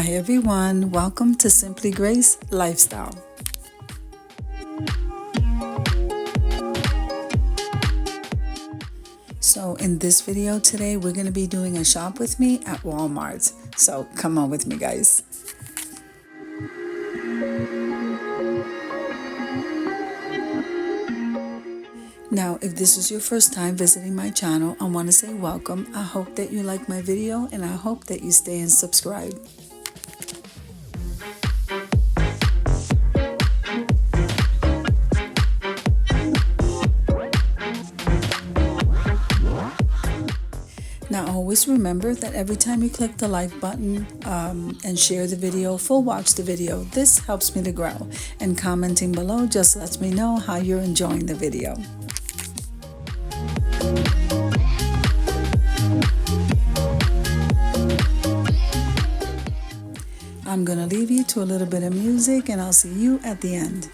Hi everyone, welcome to Simply Grace Lifestyle. So in this video today, we're going to be doing a shop with me at Walmart. So come on with me, guys. Now, if this is your first time visiting my channel, I want to say welcome. I hope that you like my video and I hope that you stay and subscribe. Now, always remember that every time you click the like button and share the video, full watch the video, this helps me to grow. And commenting below just lets me know how you're enjoying the video. I'm going to leave you to a little bit of music and I'll see you at the end.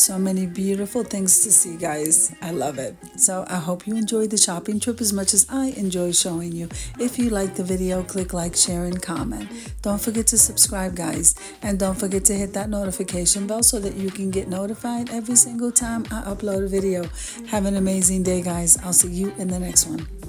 So many beautiful things to see, guys. I love it. So I hope you enjoyed the shopping trip as much as I enjoy showing you. If you like the video, click like, share, and comment. Don't forget to subscribe, guys. And don't forget to hit that notification bell so that you can get notified every single time I upload a video. Have an amazing day, guys. I'll see you in the next one.